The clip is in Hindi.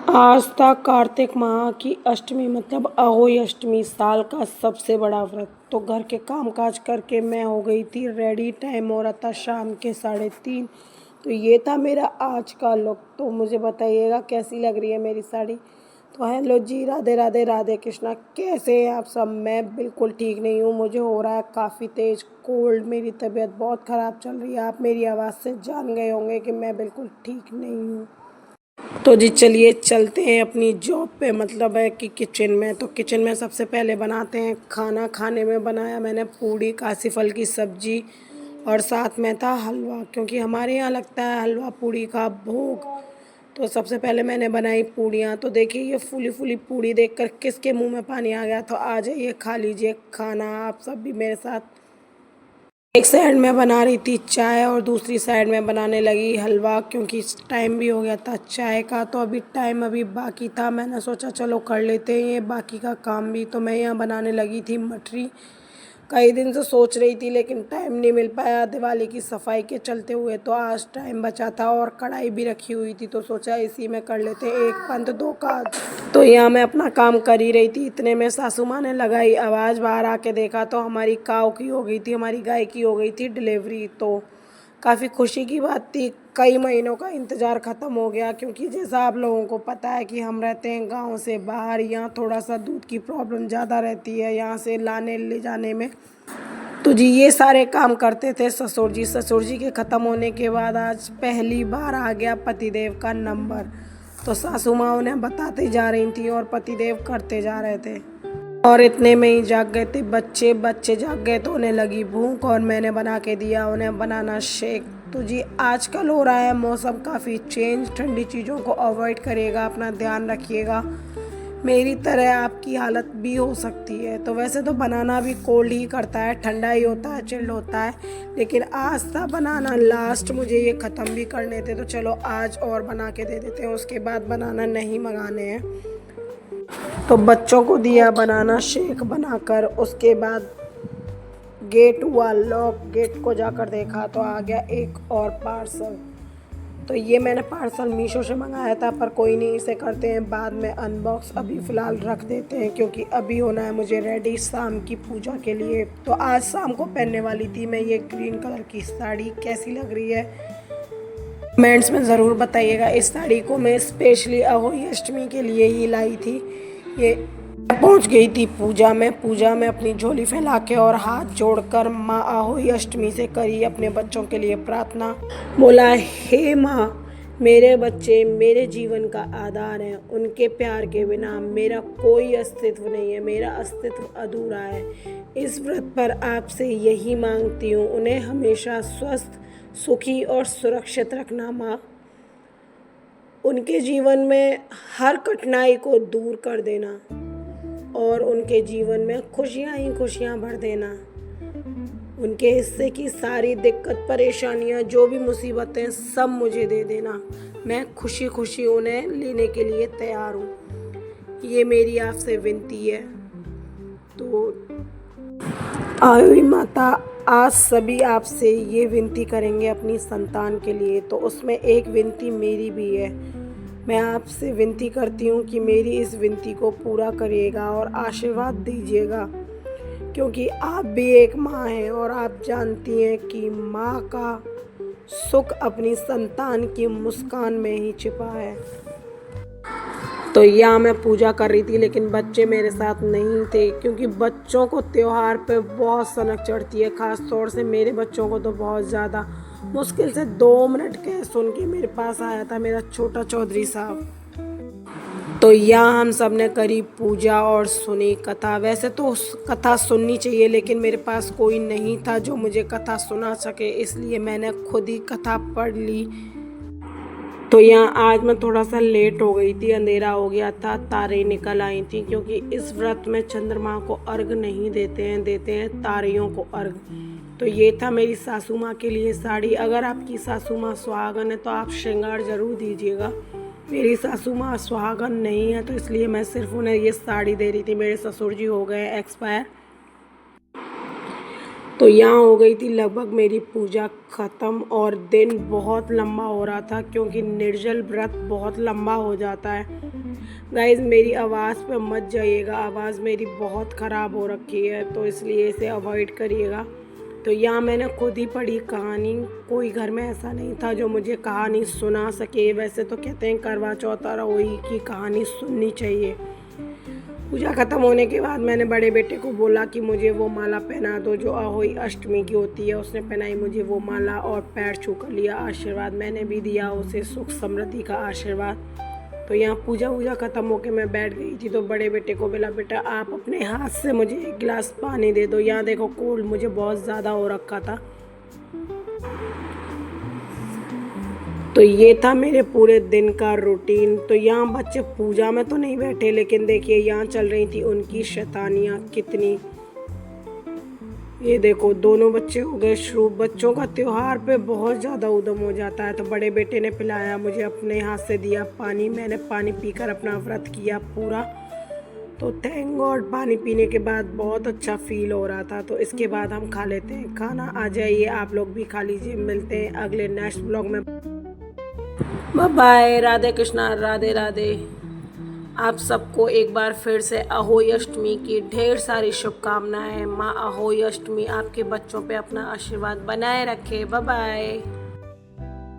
आज था कार्तिक माह की अष्टमी मतलब अहोई अष्टमी, साल का सबसे बड़ा व्रत। तो घर के काम काज करके मैं हो गई थी रेडी। टाइम हो रहा था शाम के 3:30। तो ये था मेरा आज का लुक। तो मुझे बताइएगा कैसी लग रही है मेरी साड़ी। तो हेलो जी, राधे राधे, राधे कृष्णा। कैसे हैं आप सब? मैं बिल्कुल ठीक नहीं हूँ। मुझे हो रहा है काफ़ी तेज़ कोल्ड। मेरी तबीयत बहुत ख़राब चल रही है। आप मेरी आवाज़ से जान गए होंगे कि मैं बिल्कुल ठीक नहीं हूँ। तो जी चलिए चलते हैं अपनी जॉब पे, मतलब है कि किचन में। तो किचन में सबसे पहले बनाते हैं खाना। खाने में बनाया मैंने पूड़ी, कासी फल की सब्जी और साथ में था हलवा, क्योंकि हमारे यहाँ लगता है हलवा पूड़ी का भोग। तो सबसे पहले मैंने बनाई पूड़ियाँ। तो देखिए ये फूली फूली पूड़ी देखकर किसके मुंह में पानी आ गया। तो आ जाइए खा लीजिए खाना आप सब भी मेरे साथ। एक साइड में बना रही थी चाय और दूसरी साइड में बनाने लगी हलवा, क्योंकि टाइम भी हो गया था चाय का। तो अभी बाकी था। मैंने सोचा चलो कर लेते हैं ये बाकी का काम भी। तो मैं यहाँ बनाने लगी थी मठरी। कई दिन से सोच रही थी लेकिन टाइम नहीं मिल पाया दिवाली की सफाई के चलते हुए। तो आज टाइम बचा था और कढ़ाई भी रखी हुई थी, तो सोचा इसी में कर लेते हैं, एक पंथ दो काज। तो यहाँ मैं अपना काम कर ही रही थी, इतने में सासू माँ ने लगाई आवाज़। बाहर आके देखा तो हमारी काऊ की हो गई थी, हमारी गाय की हो गई थी डिलीवरी। तो काफ़ी खुशी की बात थी। कई महीनों का इंतज़ार ख़त्म हो गया, क्योंकि जैसा आप लोगों को पता है कि हम रहते हैं गांव से बाहर। यहाँ थोड़ा सा दूध की प्रॉब्लम ज़्यादा रहती है यहाँ से लाने ले जाने में। तो जी ये सारे काम करते थे ससुर जी। ससुर जी के ख़त्म होने के बाद आज पहली बार आ गया पतिदेव का नंबर। तो सासू माँ उन्हें बताती जा रही थी और पतिदेव करते जा रहे थे। और इतने में ही जाग गए थे बच्चे। बच्चे जाग गए तो उन्हें लगी भूख और मैंने बना के दिया उन्हें बनाना शेक। तो जी आजकल हो रहा है मौसम काफ़ी चेंज। ठंडी चीज़ों को अवॉइड करिएगा, अपना ध्यान रखिएगा। मेरी तरह आपकी हालत भी हो सकती है। तो वैसे तो बनाना भी कोल्ड ही करता है, ठंडा ही होता है, चिल्ड होता है। लेकिन आज था बनाना लास्ट, मुझे ये ख़त्म भी करने थे। तो चलो आज और बना के दे देते हैं, उसके बाद बनाना नहीं मंगाने हैं। तो बच्चों को दिया बनाना शेक बनाकर। उसके बाद गेट हुआ लॉक। गेट को जाकर देखा तो आ गया एक और पार्सल। तो ये मैंने पार्सल मीशो से मंगाया था, पर कोई नहीं, इसे करते हैं बाद में अनबॉक्स। अभी फ़िलहाल रख देते हैं, क्योंकि अभी होना है मुझे रेडी शाम की पूजा के लिए। तो आज शाम को पहनने वाली थी मैं ये ग्रीन कलर की साड़ी। कैसी लग रही है कमेंट्स में ज़रूर बताइएगा। इस साड़ी को मैं स्पेशली अहोई अष्टमी के लिए ही लाई थी। ये पहुंच गई थी पूजा में। पूजा में अपनी झोली फैला के और हाथ जोड़कर माँ अहोई अष्टमी से करी अपने बच्चों के लिए प्रार्थना। बोला, हे माँ, मेरे बच्चे मेरे जीवन का आधार हैं। उनके प्यार के बिना मेरा कोई अस्तित्व नहीं है, मेरा अस्तित्व अधूरा है। इस व्रत पर आपसे यही मांगती हूँ, उन्हें हमेशा स्वस्थ, सुखी और सुरक्षित रखना माँ। उनके जीवन में हर कठिनाई को दूर कर देना और उनके जीवन में खुशियाँ ही खुशियाँ भर देना। उनके हिस्से की सारी दिक्कत परेशानियाँ, जो भी मुसीबतें, सब मुझे दे देना। मैं खुशी खुशी उन्हें लेने के लिए तैयार हूँ। ये मेरी आपसे विनती है। तो आयोई माता, आज सभी आपसे ये विनती करेंगे अपनी संतान के लिए। तो उसमें एक विनती मेरी भी है। मैं आपसे विनती करती हूँ कि मेरी इस विनती को पूरा करिएगा और आशीर्वाद दीजिएगा, क्योंकि आप भी एक माँ हैं और आप जानती हैं कि माँ का सुख अपनी संतान की मुस्कान में ही छिपा है। तो यहाँ मैं पूजा कर रही थी, लेकिन बच्चे मेरे साथ नहीं थे, क्योंकि बच्चों को त्योहार पे बहुत सनक चढ़ती है। ख़ास तौर से मेरे बच्चों को तो बहुत ज़्यादा। मुश्किल से 2 मिनट के सुन के मेरे पास आया था मेरा छोटा चौधरी साहब। तो यहाँ हम सब ने करी पूजा और सुनी कथा। वैसे तो कथा सुननी चाहिए, लेकिन मेरे पास कोई नहीं था जो मुझे कथा सुना सके, इसलिए मैंने खुद ही कथा पढ़ ली। तो यहाँ आज मैं थोड़ा सा लेट हो गई थी, अंधेरा हो गया था, तारे निकल आई थी, क्योंकि इस व्रत में चंद्रमा को अर्घ नहीं देते हैं, देते हैं तारियों को अर्घ। तो ये था मेरी सासू माँ के लिए साड़ी। अगर आपकी सासू माँ सुहागन है तो आप श्रृंगार ज़रूर दीजिएगा। मेरी सासू माँ सुहागन नहीं है, तो इसलिए मैं सिर्फ उन्हें ये साड़ी दे रही थी। मेरे ससुर जी हो गए एक्सपायर। तो यहाँ हो गई थी लगभग मेरी पूजा ख़त्म और दिन बहुत लंबा हो रहा था क्योंकि निर्जल व्रत बहुत लंबा हो जाता है। गाइज़ मेरी आवाज़ पे मत जाइएगा, आवाज़ मेरी बहुत ख़राब हो रखी है तो इसलिए इसे अवॉइड करिएगा। तो यहाँ मैंने खुद ही पढ़ी कहानी, कोई घर में ऐसा नहीं था जो मुझे कहानी सुना सके। वैसे तो कहते हैं करवा चौथ और अहोई की कहानी सुननी चाहिए। पूजा ख़त्म होने के बाद मैंने बड़े बेटे को बोला कि मुझे वो माला पहना दो जो अहोई अष्टमी की होती है। उसने पहनाई मुझे वो माला और पैर छू कर लिया आशीर्वाद। मैंने भी दिया उसे सुख समृद्धि का आशीर्वाद। तो यहाँ पूजा ख़त्म होकर मैं बैठ गई थी तो बड़े बेटे को बोला बेटा आप अपने हाथ से मुझे एक गिलास पानी दे दो। यहाँ देखो कोल्ड मुझे बहुत ज़्यादा हो रखा था। तो ये था मेरे पूरे दिन का रूटीन। तो यहाँ बच्चे पूजा में तो नहीं बैठे लेकिन देखिए यहाँ चल रही थी उनकी शैतानियाँ कितनी। ये देखो दोनों बच्चे हो गए शुरू। बच्चों का त्योहार पे बहुत ज़्यादा उद्यम हो जाता है। तो बड़े बेटे ने पिलाया मुझे, अपने हाथ से दिया पानी। मैंने पानी पीकर अपना व्रत किया पूरा। तो थैंक गॉड पानी पीने के बाद बहुत अच्छा फील हो रहा था। तो इसके बाद हम खा लेते हैं खाना। आ जाइए आप लोग भी खा लीजिए। मिलते हैं अगले नेक्स्ट ब्लॉग में। Bye bye. राधे कृष्णा, राधे राधे। आप सबको एक बार फिर से अहोई अष्टमी की ढेर सारी शुभकामनाएं। माँ अहोई अष्टमी आपके बच्चों पे अपना आशीर्वाद बनाए रखे। Bye bye.